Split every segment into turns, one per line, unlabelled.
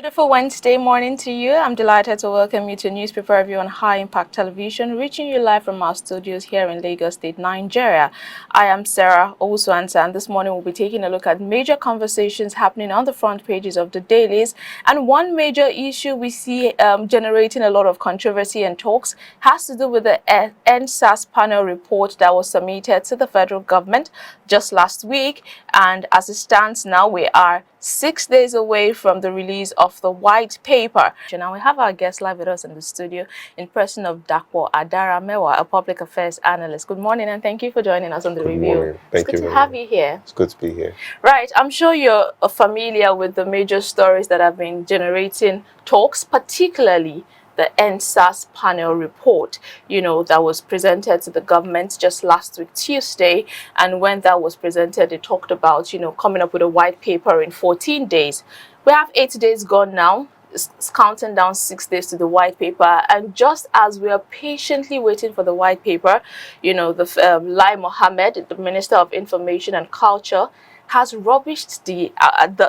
Beautiful Wednesday morning to you. I'm delighted to welcome you to Newspaper Review on High Impact Television, reaching you live from our studios here in Lagos State, Nigeria. I am Sarah Owusu-Ansah, and this morning we'll be taking a look at major conversations happening on the front pages of the dailies. And one major issue we see generating a lot of controversy and talks has to do with the NSAS panel report that was submitted to the federal government just last week. And as it stands now, we are 6 days away from the release of the white paper. Now we have our guest live with us in the studio in person of Dapo Adaramewa, a public affairs analyst. Good morning and thank you for joining us on the review.
Good morning. Thank you.
It's good to have you here.
It's good to be here.
Right, I'm sure you're familiar with the major stories that have been generating talks, particularly the NSAS panel report, that was presented to the government just last week, Tuesday. And when that was presented, it talked about, coming up with a white paper in 14 days. We have 8 days gone now. It's counting down 6 days to the white paper. And just as we are patiently waiting for the white paper, Lai Mohammed, the Minister of Information and Culture, has rubbished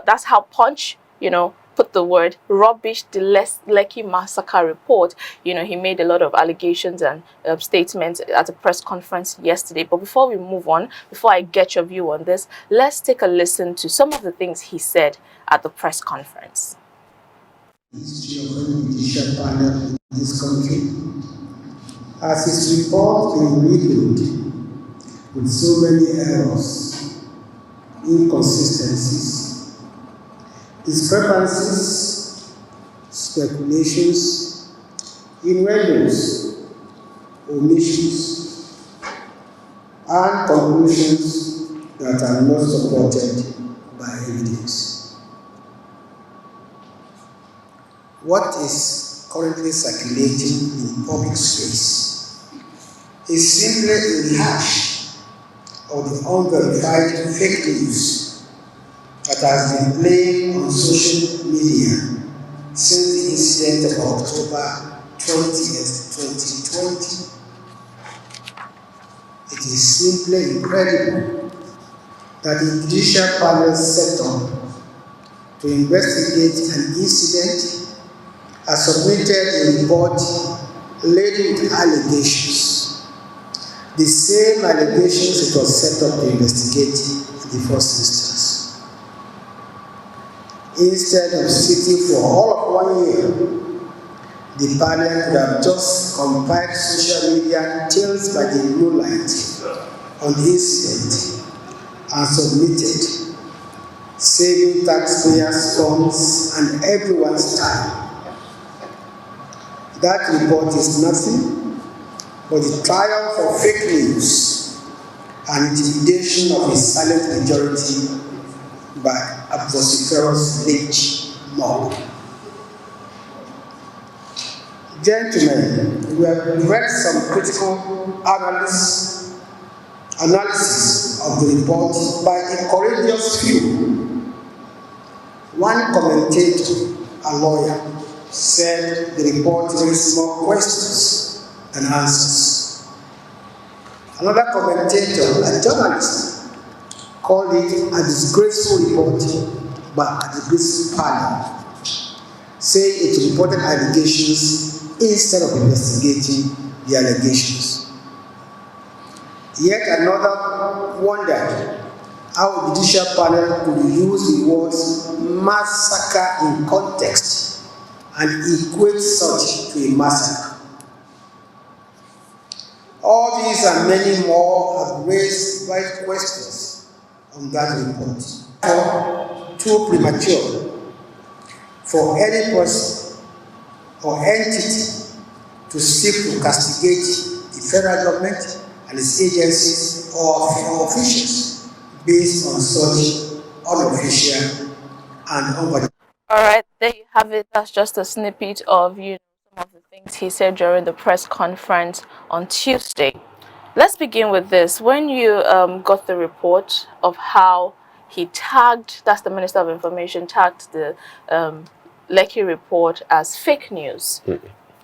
that's how Punch, put the word, rubbish the LEKI Massacre report. He made a lot of allegations and statements at a press conference yesterday. But before we move on, before I get your view on this, let's take a listen to some of the things he said at the press conference.
History of any judicial panel in this country, as his report been riddled with so many errors, inconsistencies, discrepancies, speculations, innuendos, omissions, and conclusions that are not supported by evidence. What is currently circulating in public space is simply a rehash of the unverified fake news that has been playing on social media since the incident of October 20th, 2020. It is simply incredible that the judicial panel set up to investigate an incident has submitted a report laden with allegations, the same allegations it was set up to investigate in the first instance. Instead of sitting for all of 1 year, the panel could have just compiled social media tales by the moonlight on the incident and submitted, saving taxpayers' funds and everyone's time. That report is nothing but the triumph of fake news and intimidation of a silent majority by a vociferous lynch mob. Gentlemen, we have read some critical analysis of the report by a courageous few. One commentator, a lawyer, said the report raises more questions than answers. Another commentator, a journalist, called it a disgraceful report by a disgraceful panel, saying it reported allegations instead of investigating the allegations. Yet another wondered how a judicial panel could use the words massacre in context and equate such to a massacre. All these and many more have raised right questions on that report. Too premature for any person or entity to seek to castigate the federal government and its agencies or officials based on such unofficial and unvalidated.
All right, there you have it. That's just a snippet of some of the things he said during the press conference on Tuesday. Let's begin with this. When you got the report of how he tagged, that's the Minister of Information, tagged the LEKI report as fake news,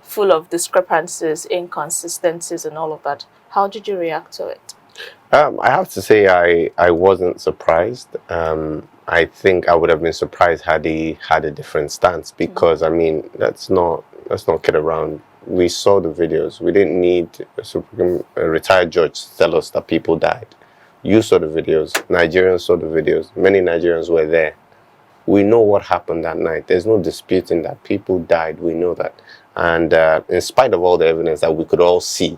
full of discrepancies, inconsistencies, and all of that, how did you react to it?
I have to say I wasn't surprised. I think I would have been surprised had he had a different stance, because I mean, let's not kid around. We saw the videos. We didn't need a retired judge to tell us that people died. You saw the videos. Nigerians saw the videos. Many Nigerians were there. We know what happened that night. There's no disputing that people died. We know that. And in spite of all the evidence that we could all see,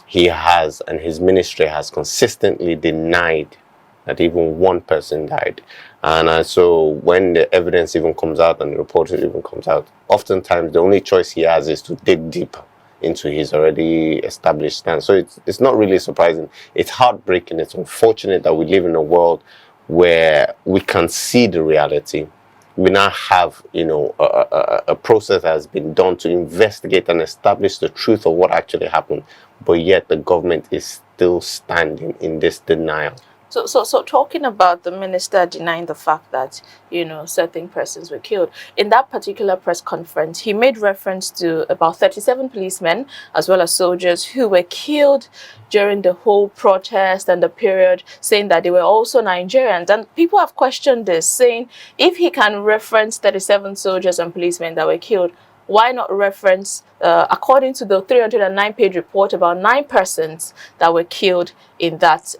he has, and his ministry has consistently denied that even one person died. And so when the evidence even comes out and the report even comes out, oftentimes the only choice he has is to dig deeper into his already established stance. So it's not really surprising. It's heartbreaking. It's unfortunate that we live in a world where we can see the reality. We now have, you know, a process that has been done to investigate and establish the truth of what actually happened, but yet the government is still standing in this denial.
So talking about the minister denying the fact that, you know, certain persons were killed, in that particular press conference, he made reference to about 37 policemen as well as soldiers who were killed during the whole protest and the period, saying that they were also Nigerians. And people have questioned this, saying if he can reference 37 soldiers and policemen that were killed, why not reference, according to the 309-page report, about 9 persons that were killed in that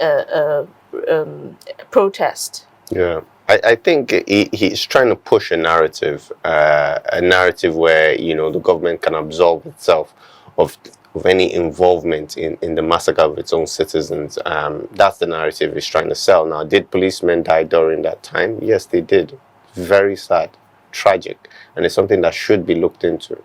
protest?
Yeah, I think he's trying to push a narrative where, you know, the government can absolve itself of any involvement in the massacre of its own citizens. That's the narrative he's trying to sell. Now, did policemen die during that time? Yes, they did. Very sad, tragic, and it's something that should be looked into.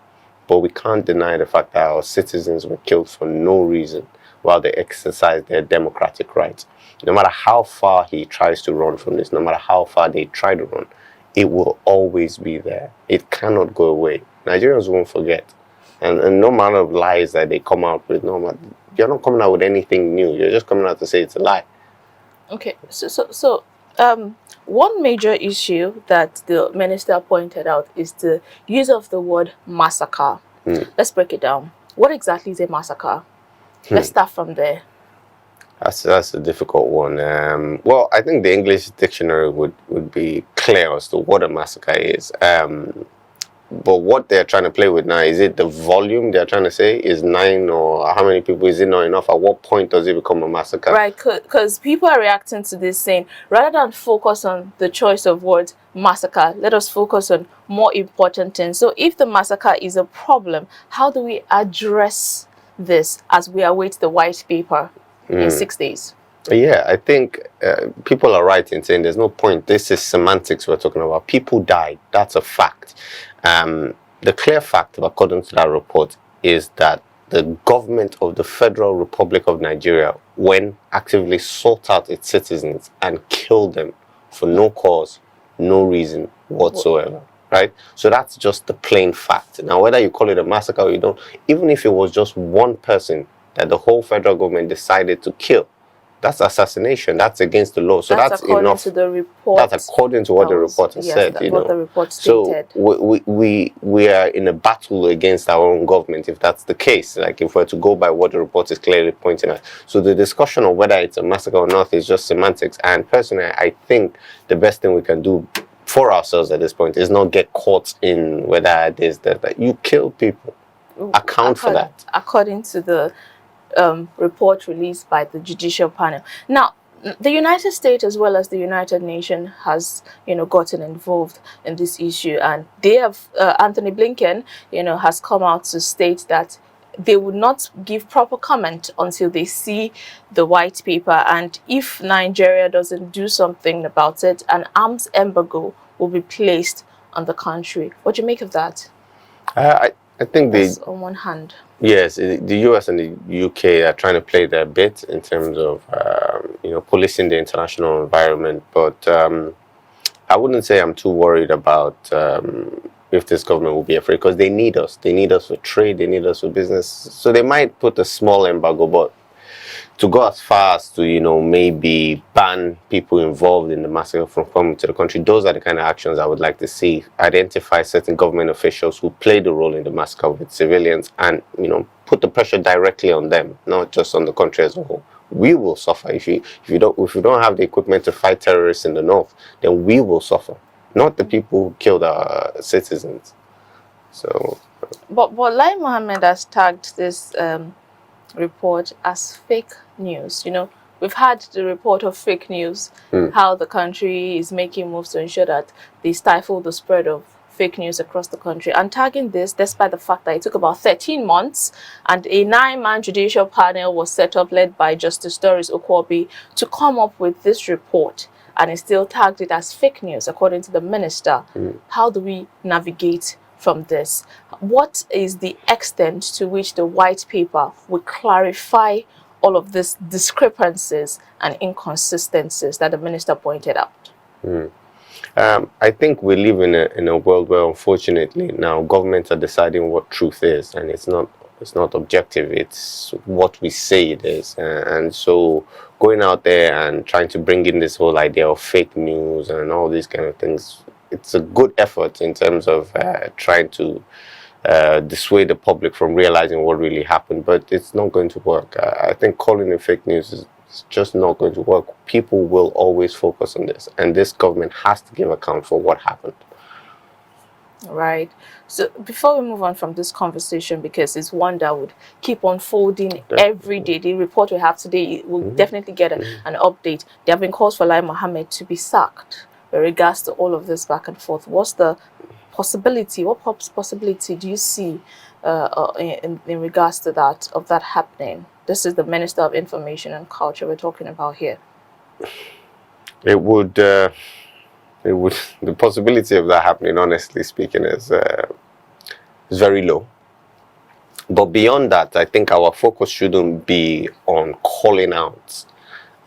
But we can't deny the fact that our citizens were killed for no reason while they exercised their democratic rights. No matter how far he tries to run from this, no matter how far they try to run, it will always be there. It cannot go away. Nigerians won't forget. And no matter of lies that they come out with, you're not coming out with anything new. You're just coming out to say it's a lie.
Okay, so one major issue that the minister pointed out is the use of the word massacre. Let's break it down. What exactly is a massacre? Let's start from there.
That's a difficult one. Well, I think the English dictionary would be clear as to what a massacre is. But what they're trying to play with now, is it the volume they're trying to say is 9, or how many people? Is it not enough? At what point does it become a massacre?
Right, because people are reacting to this saying, rather than focus on the choice of words massacre, let us focus on more important things. So if the massacre is a problem, how do we address this as we await the white paper in 6 days?
Yeah, I think people are right in saying there's no point. This is semantics we're talking about. People died. That's a fact. The clear fact, according to that report, is that the government of the Federal Republic of Nigeria, when actively sought out its citizens and killed them for no cause, no reason whatsoever. Right? So that's just the plain fact. Now, whether you call it a massacre or you don't, even if it was just one person that the whole federal government decided to kill, that's assassination. That's against the law. So that's
according
enough.
To the report.
That's according to what the report has said.
That's what the report stated.
So we are in a battle against our own government if that's the case. Like if we're to go by what the report is clearly pointing at. So the discussion of whether it's a massacre or not is just semantics. And personally, I think the best thing we can do for ourselves at this point is not get caught in whether it is that you kill people. Account for that.
According to the report released by the judicial panel. Now, the United States as well as the United Nations has, gotten involved in this issue, and they have Anthony Blinken, has come out to state that they would not give proper comment until they see the white paper, and if Nigeria doesn't do something about it, an arms embargo will be placed on the country. What do you make of that?
I think
that's on one hand.
Yes, the US and the UK are trying to play their bit in terms of policing the international environment, but I wouldn't say I'm too worried about if this government will be afraid, because they need us. They need us for trade. They need us for business. So they might put a small embargo, but to go as far as to maybe ban people involved in the massacre from coming to the country, those are the kind of actions I would like to see. Identify certain government officials who played a role in the massacre with civilians, and put the pressure directly on them, not just on the country as a whole. We will suffer if you don't have the equipment to fight terrorists in the north. Then we will suffer, not the people who killed our citizens. So,
but Lai Mohammed has tagged this report as fake news. You know, we've had the report of fake news, how the country is making moves to ensure that they stifle the spread of fake news across the country, and tagging this despite the fact that it took about 13 months and a 9-man judicial panel was set up led by Justice Doris Okwobi to come up with this report, and it still tagged it as fake news according to the minister. How do we navigate from this? What is the extent to which the white paper would clarify all of these discrepancies and inconsistencies that the minister pointed out?
I think we live in a world where, unfortunately, now governments are deciding what truth is, and it's not objective. It's what we say it is, and so going out there and trying to bring in this whole idea of fake news and all these kind of things, it's a good effort in terms of trying to dissuade the public from realizing what really happened, but it's not going to work. I think calling it fake news is just not going to work. People will always focus on this, and this government has to give account for what happened.
Right. So before we move on from this conversation, because it's one that would keep unfolding every day, the report we have today will definitely get an update. There have been calls for Lai Mohammed to be sacked with regards to all of this back and forth. What's the possibility? What possibility do you see in regards to that happening? This is the Minister of Information and Culture we're talking about here.
It would, the possibility of that happening, honestly speaking, is very low. But beyond that, I think our focus shouldn't be on calling out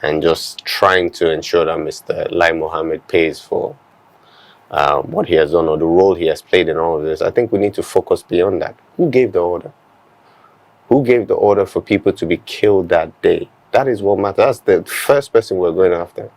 and just trying to ensure that Mr. Lai Mohammed pays for what he has done or the role he has played in all of this. I think we need to focus beyond that. Who gave the order? Who gave the order for people to be killed that day? That is what matters. That's the first person we're going after.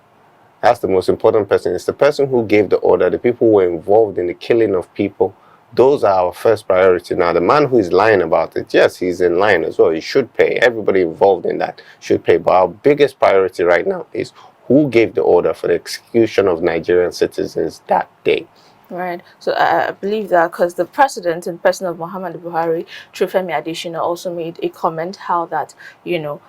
That's the most important person. It's the person who gave the order, the people who were involved in the killing of people. Those are our first priority. Now, the man who is lying about it, yes, he's in line as well. He should pay. Everybody involved in that should pay. But our biggest priority right now is who gave the order for the execution of Nigerian citizens that day.
Right. So I believe that because the president in person of Muhammad Buhari, Femi Adesina, also made a comment how that, you know,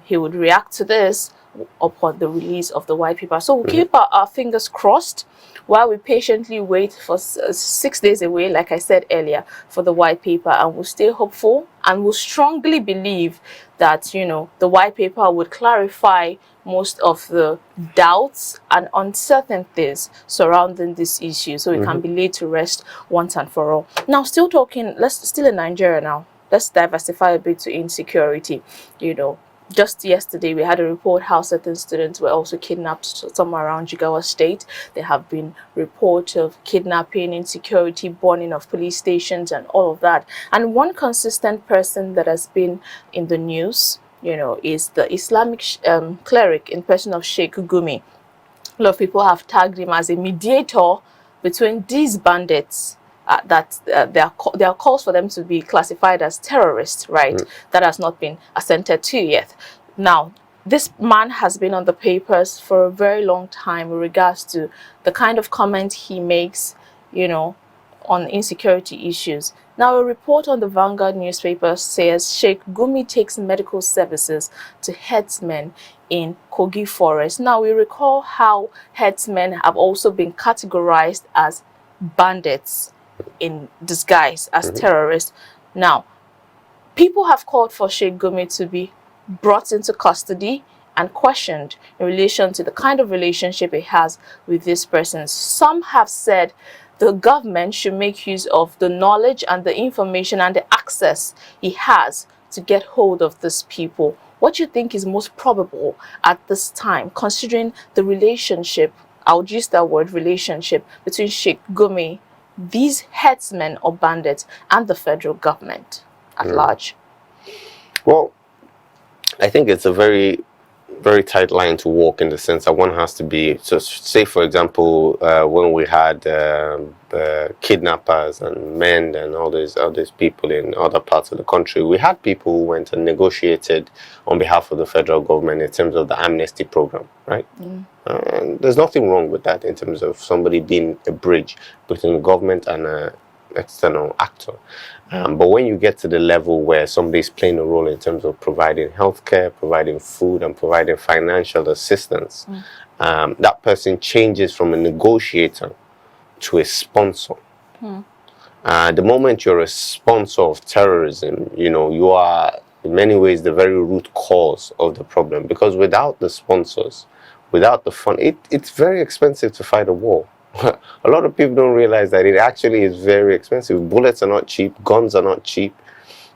he would react to this upon the release of the white paper. So we'll keep our fingers crossed while we patiently wait for 6 days away, like I said earlier, for the white paper, and we'll stay hopeful and we'll strongly believe that, you know, the white paper would clarify most of the doubts and uncertainties surrounding this issue, so it can be laid to rest once and for all. Now, still in Nigeria now. Let's diversify a bit to insecurity. You know, just yesterday we had a report how certain students were also kidnapped somewhere around Jigawa State. There have been reports of kidnapping, insecurity, burning of police stations and all of that. And one consistent person that has been in the news, you know, is the Islamic cleric in person of Sheikh Gumi. A lot of people have tagged him as a mediator between these bandits. There are calls for them to be classified as terrorists, right? That has not been assented to yet. Now, this man has been on the papers for a very long time with regards to the kind of comment he makes, you know, on insecurity issues. Now, a report on the Vanguard newspaper says Sheikh Gumi takes medical services to herdsmen in Kogi Forest. Now, we recall how herdsmen have also been categorized as bandits in disguise as terrorists. Now, people have called for Sheikh Gumi to be brought into custody and questioned in relation to the kind of relationship he has with these persons. Some have said the government should make use of the knowledge and the information and the access he has to get hold of these people. What do you think is most probable at this time, considering the relationship, I would use that word, relationship, between Sheikh Gumi, these herdsmen or bandits, and the federal government at large?
Well, I think it's a very very tight line to walk, in the sense that one has to be, so say for example, when we had kidnappers and men and all these people in other parts of the country, we had people who went and negotiated on behalf of the federal government in terms of the amnesty program, right? And there's nothing wrong with that in terms of somebody being a bridge between the government and an external actor. But when you get to the level where somebody's playing a role in terms of providing healthcare, providing food, and providing financial assistance, that person changes from a negotiator to a sponsor. The moment you're a sponsor of terrorism, you are in many ways the very root cause of the problem. Because without the sponsors, without the fund, it's very expensive to fight a war. A lot of people don't realize that it actually is very expensive. Bullets are not cheap, guns are not cheap.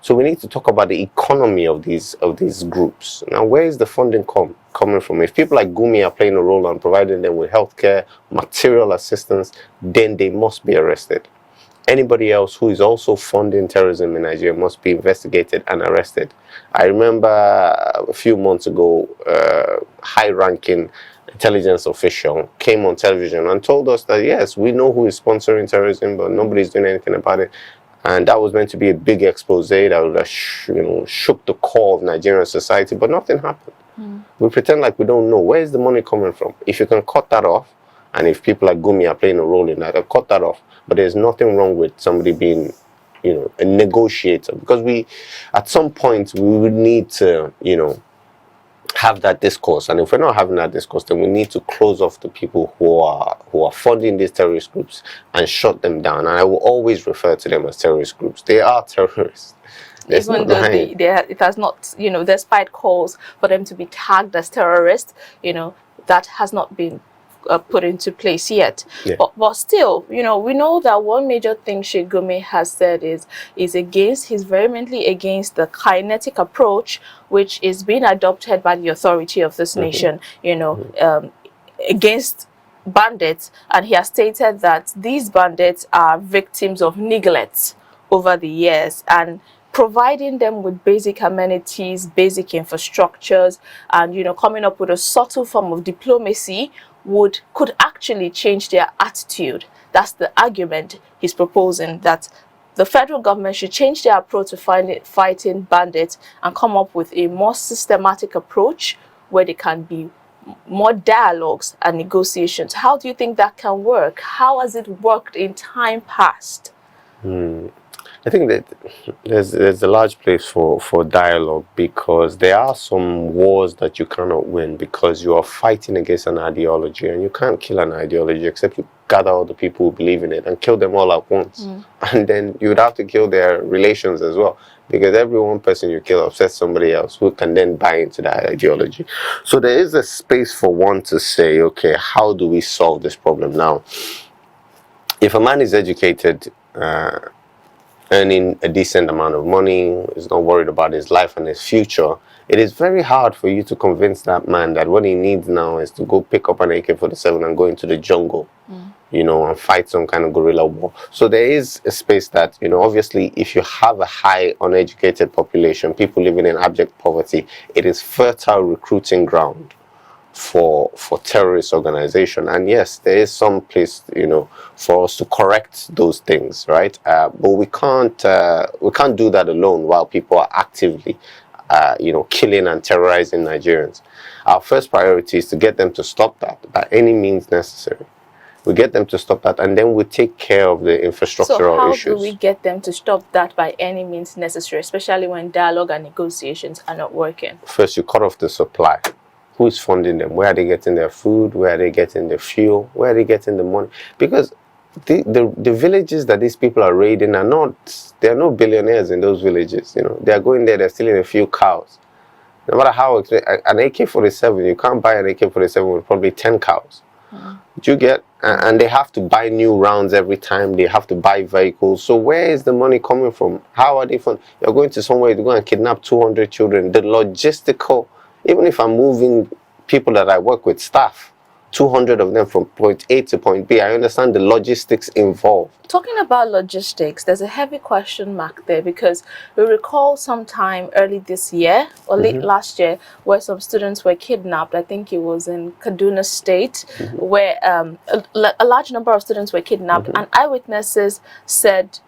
So we need to talk about the economy of these groups. Now, where is the funding coming from? If people like Gumi are playing a role on providing them with healthcare, material assistance, then they must be arrested. Anybody else who is also funding terrorism in Nigeria must be investigated and arrested. I remember a few months ago, high-ranking intelligence official came on television and told us that, yes, we know who is sponsoring terrorism, but nobody's doing anything about it. And that was meant to be a big expose that would have shook the core of Nigerian society, but nothing happened. We pretend like we don't know. Where is the money coming from? If you can cut that off, and if people like Gumi are playing a role in that, cut that off. But there's nothing wrong with somebody being, a negotiator. Because at some point, we would need to, have that discourse. And if we're not having that discourse, then we need to close off the people who are funding these terrorist groups and shut them down. And I will always refer to them as terrorist groups. They are terrorists.
Even though it has not, despite calls for them to be tagged as terrorists, that has not been put into place yet. But still, we know that one major thing Sheikh Gumi has said is he's vehemently against the kinetic approach, which is being adopted by the authority of this nation, against bandits. And he has stated that these bandits are victims of neglect over the years, and providing them with basic amenities, basic infrastructures, and coming up with a subtle form of diplomacy could actually change their attitude. That's the argument he's proposing, that the federal government should change their approach to fighting bandits and come up with a more systematic approach where there can be more dialogues and negotiations. How do you think that can work? How has it worked in time past?
I think that there's a large place for dialogue, because there are some wars that you cannot win because you are fighting against an ideology, and you can't kill an ideology except you gather all the people who believe in it and kill them all at once. And then you would have to kill their relations as well, because every one person you kill upsets somebody else who can then buy into that ideology. So there is a space for one to say, okay, how do we solve this problem now? If a man is educated, earning a decent amount of money, is not worried about his life and his future, it is very hard for you to convince that man that what he needs now is to go pick up an AK-47 and go into the jungle, and fight some kind of guerrilla war. So there is a space that, obviously, if you have a high uneducated population, people living in abject poverty, it is fertile recruiting ground for terrorist organization. And yes, there is some place, for us to correct those things, right? But we can't do that alone while people are actively, killing and terrorizing Nigerians. Our first priority is to get them to stop that by any means necessary. We get them to stop that, and then we take care of the infrastructural issues.
So how do we get them to stop that by any means necessary, especially when dialogue and negotiations are not working?
First, you cut off the supply. Who is funding them? Where are they getting their food? Where are they getting the fuel? Where are they getting the money? Because the villages that these people are raiding there are no billionaires in those villages. They are going there, they're stealing a few cows. No matter how an AK-47, you can't buy an AK-47 with probably 10 cows. Do you get? And they have to buy new rounds every time. They have to buy vehicles. So where is the money coming from? How are they from? You're going to somewhere to go and kidnap 200 children. The logistical, even if I'm moving people that I work with, staff, 200 of them from point A to point B. I understand the logistics involved.
Talking about logistics, there's a heavy question mark there, because we recall sometime early this year or late last year where some students were kidnapped. I think it was in Kaduna State, where a large number of students were kidnapped, and eyewitnesses said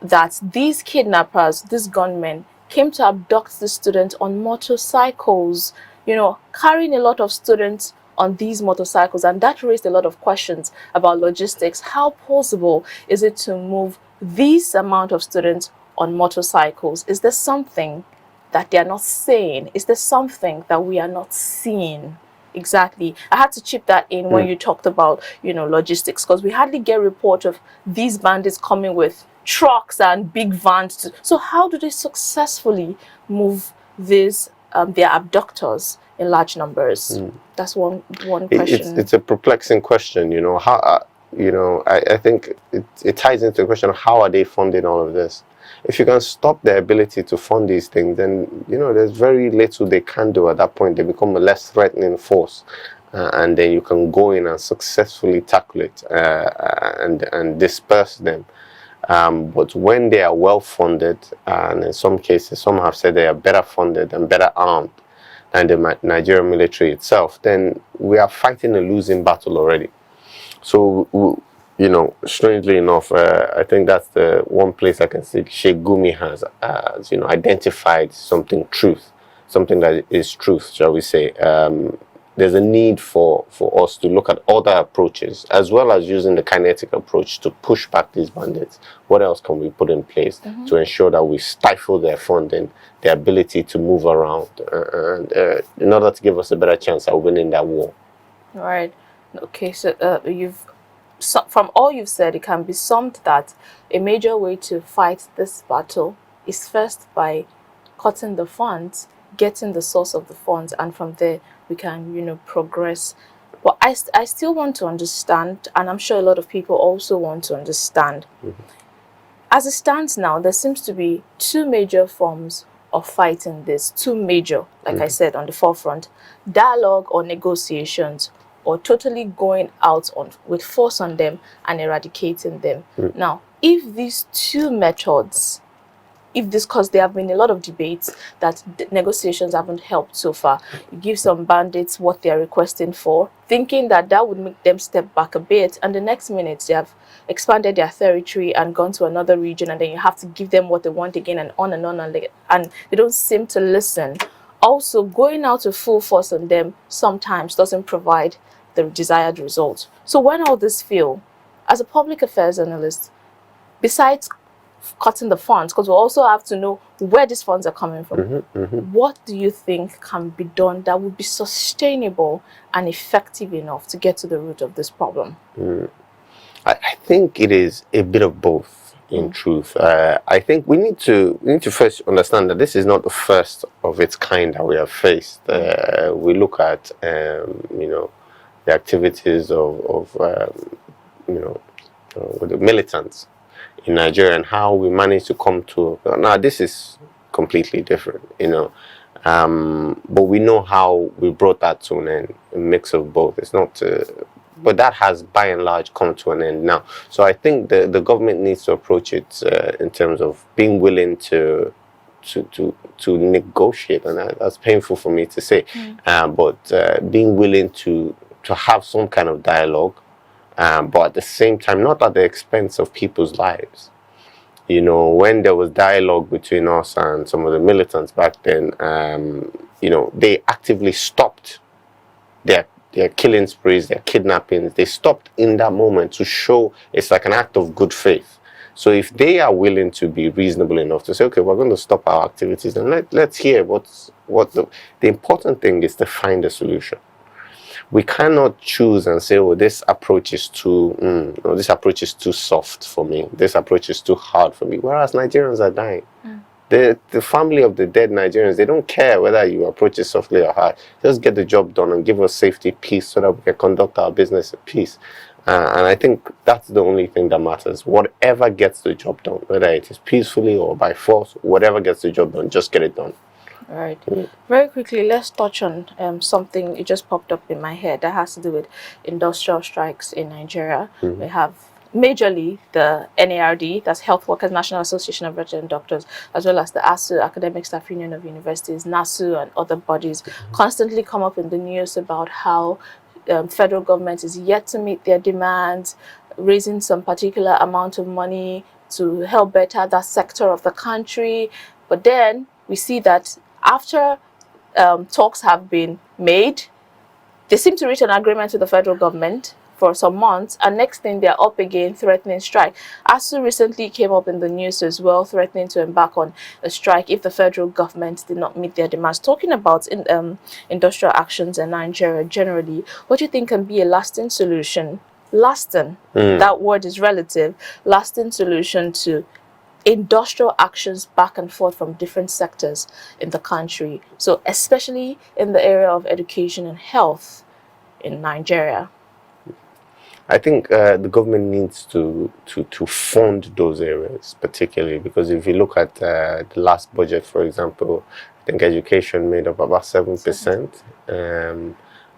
that these kidnappers, these gunmen, came to abduct the students on motorcycles, you know, carrying a lot of students on these motorcycles, and that raised a lot of questions about logistics. How possible is it to move this amount of students on motorcycles? Is there something that they are not saying? Is there something that we are not seeing? Exactly. I had to chip that in when you talked about, you know, logistics, because we hardly get report of these bandits coming with trucks and big vans. So how do they successfully move these their abductors in large numbers? That's one question.
It's a perplexing question, you know. How you know, I think it ties into the question of how are they funding all of this. If you can stop their ability to fund these things, then, you know, there's very little they can do at that point. They become a less threatening force, and then you can go in and successfully tackle it and disperse them. But when they are well funded, and in some cases some have said they are better funded and better armed than the Nigerian military itself, then we are fighting a losing battle already. So, you know, strangely enough, I think that's the one place I can see Sheikh Gumi has, you know, identified something that is truth, shall we say. There's a need for us to look at other approaches, as well as using the kinetic approach to push back these bandits. What else can we put in place to ensure that we stifle their funding, their ability to move around, and in order to give us a better chance at winning that war?
Right. Okay, so from all you've said, it can be summed that a major way to fight this battle is first by cutting the funds, getting the source of the funds, and from there we can, you know, progress. But I still want to understand, and I'm sure a lot of people also want to understand. As it stands now, there seems to be two major forms of fighting this. Two major, like I said, on the forefront: dialogue or negotiations, or totally going out with force on them and eradicating them. Now, if these two methods, because there have been a lot of debates that negotiations haven't helped so far. You give some bandits what they're requesting for, thinking that that would make them step back a bit, and the next minute they have expanded their territory and gone to another region, and then you have to give them what they want again, and on and on, and they don't seem to listen. Also, going out with full force on them sometimes doesn't provide the desired result. So when all this fail, as a public affairs analyst, besides cutting the funds, because we also have to know where these funds are coming from, what do you think can be done that would be sustainable and effective enough to get to the root of this problem?
I think it is a bit of both, in truth. I think we need to first understand that this is not the first of its kind that we have faced. We look at you know, the activities of you know, with the militants in Nigeria, and how we managed to come to now. This is completely different, you know, but we know how we brought that to an end. A mix of both. It's not, but that has by and large come to an end now. So I think the government needs to approach it in terms of being willing to negotiate, and that's painful for me to say, but being willing to have some kind of dialogue. But at the same time, not at the expense of people's lives. You know, when there was dialogue between us and some of the militants back then, you know, they actively stopped their killing sprees, their kidnappings. They stopped in that moment to show it's like an act of good faith. So if they are willing to be reasonable enough to say, okay, we're going to stop our activities, and let's hear what the important thing is to find a solution. We cannot choose and say, oh, this approach is too, no, this approach is too soft for me. This approach is too hard for me. Whereas Nigerians are dying. The family of the dead Nigerians, they don't care whether you approach it softly or hard. Just get the job done and give us safety, peace, so that we can conduct our business in peace. And I think that's the only thing that matters. Whatever gets the job done, whether it is peacefully or by force, whatever gets the job done, just get it done.
Right. Very quickly, let's touch on something. It just popped up in my head that has to do with industrial strikes in Nigeria. We have majorly the NARD, that's Health Workers National Association of Resident Doctors, as well as the ASU, Academic Staff Union of Universities, NASU, and other bodies constantly come up in the news about how federal government is yet to meet their demands, raising some particular amount of money to help better that sector of the country. But then we see that after talks have been made, they seem to reach an agreement with the federal government for some months, and next thing they're up again threatening strike. ASU recently came up in the news as well, threatening to embark on a strike if the federal government did not meet their demands. Talking about industrial actions in Nigeria generally, what do you think can be a lasting solution? Lasting, that word is relative, lasting solution to industrial actions back and forth from different sectors in the country. So especially in the area of education and health in Nigeria.
I think the government needs to fund those areas, particularly because if you look at the last budget, for example, I think education made up about 7%.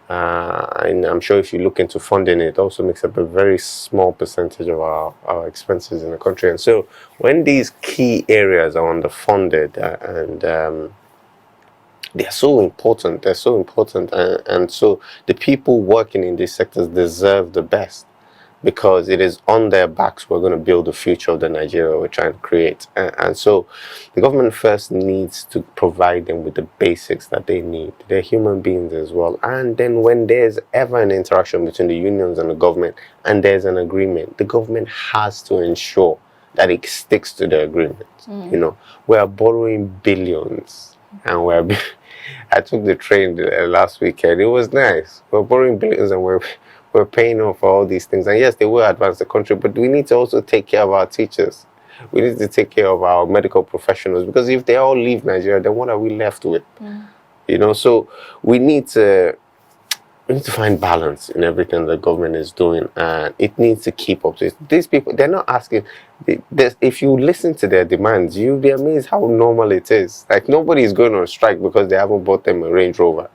And I'm sure if you look into funding, it also makes up a very small percentage of our expenses in the country. And so when these key areas are underfunded and they're so important, and so the people working in these sectors deserve the best, because it is on their backs we're going to build the future of the Nigeria we're trying to create. And so the government first needs to provide them with the basics that they need. They're human beings as well. And then when there's ever an interaction between the unions and the government and there's an agreement, the government has to ensure that it sticks to the agreement. You know, we're borrowing billions, and I took the train last weekend. It was nice. We're borrowing billions and we're paying off for all these things. And yes, they will advance the country, but we need to also take care of our teachers. We need to take care of our medical professionals, because if they all leave Nigeria, then what are we left with? You know, so we need to find balance in everything the government is doing, and it needs to keep up to it. These people, they're not asking. If you listen to their demands, you'll be amazed how normal it is. Like, nobody is going on strike because they haven't bought them a Range Rover.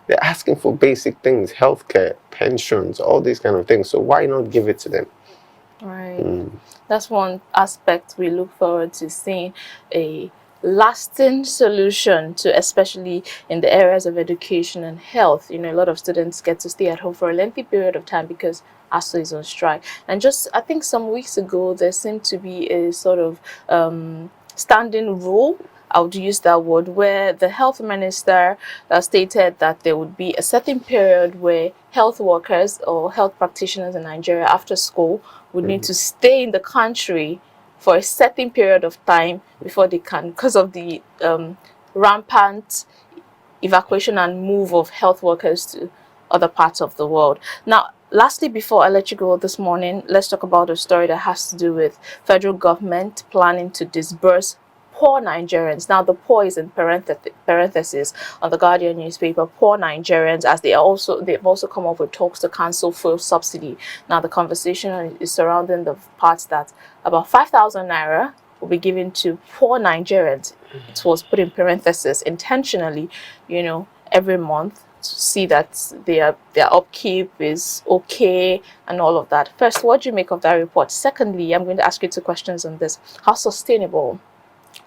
They're asking for basic things: healthcare, pensions, all these kind of things. So why not give it to them?
Right. That's one aspect we look forward to seeing, a lasting solution to, especially in the areas of education and health. You know, a lot of students get to stay at home for a lengthy period of time because ASU is on strike. And just, I think some weeks ago, there seemed to be a sort of standing rule, I would use that word, where the health minister stated that there would be a certain period where health workers or health practitioners in Nigeria after school would need to stay in the country for a certain period of time before they can, because of the rampant evacuation and move of health workers to other parts of the world. Now, lastly, before I let you go this morning, let's talk about a story that has to do with federal government planning to disburse poor Nigerians. Now, the poor is in parentheses on the Guardian newspaper, poor Nigerians, as they've also come up with talks to cancel fuel subsidy. Now, the conversation is surrounding the part that about 5,000 naira will be given to poor Nigerians. It was put in parentheses intentionally, you know, every month, to see that their upkeep is okay and all of that. First, what do you make of that report? Secondly, I'm going to ask you two questions on this. How sustainable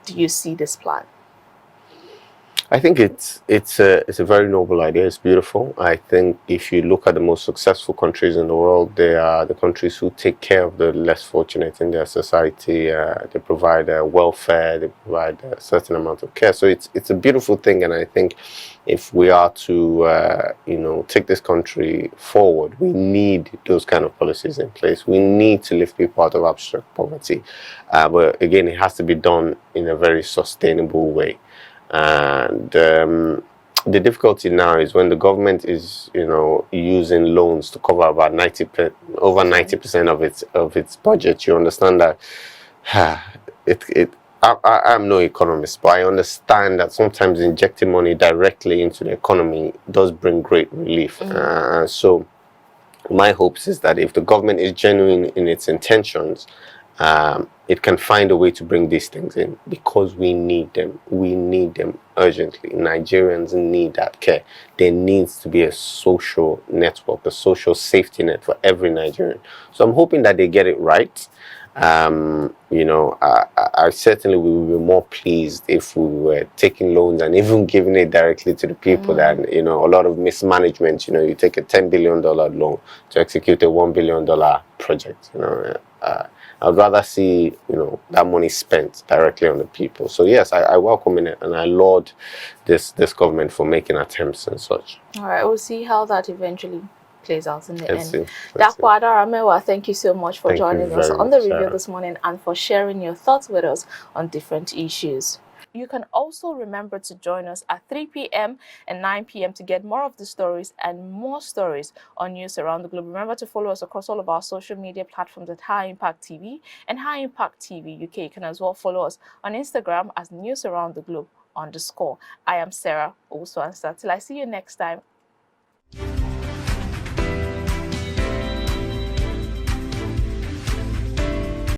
do you see this plan?
I think it's a very noble idea. It's beautiful. I think if you look at the most successful countries in the world, they are the countries who take care of the less fortunate in their society. They provide welfare. They provide a certain amount of care. So it's a beautiful thing. And I think if we are to take this country forward, we need those kind of policies in place. We need to lift people out of abstract poverty. But again, it has to be done in a very sustainable way. And the difficulty now is when the government is, using loans to cover about over 90% of its budget. You understand that I'm no economist, but I understand that sometimes injecting money directly into the economy does bring great relief. So my hopes is that if the government is genuine in its intentions, it can find a way to bring these things in, because we need them. We need them urgently. Nigerians need that care. There needs to be a social network, a social safety net for every Nigerian. So I'm hoping that they get it right. You know, I certainly will be more pleased if we were taking loans and even giving it directly to the people than, you know, a lot of mismanagement. You know, you take a $10 billion loan to execute a $1 billion project. You know, I'd rather see, you know, that money spent directly on the people. So yes, I welcome it, and I laud this government for making attempts and such.
All right, we'll see how that eventually plays out in the
Let's
end.
see. Let's see.
Dakwa Adaramewa, thank you so much for
Thank you
joining us
very
on the
much,
review
Sarah.
this morning and for sharing your thoughts with us on different issues. You can also remember to join us at 3 p.m. and 9 p.m. to get more of the stories and more stories on news around the globe. Remember to follow us across all of our social media platforms at High Impact TV and High Impact TV UK. You can as well follow us on Instagram as News Around the Globe _. I am Sarah, also answer. Till I see you next time.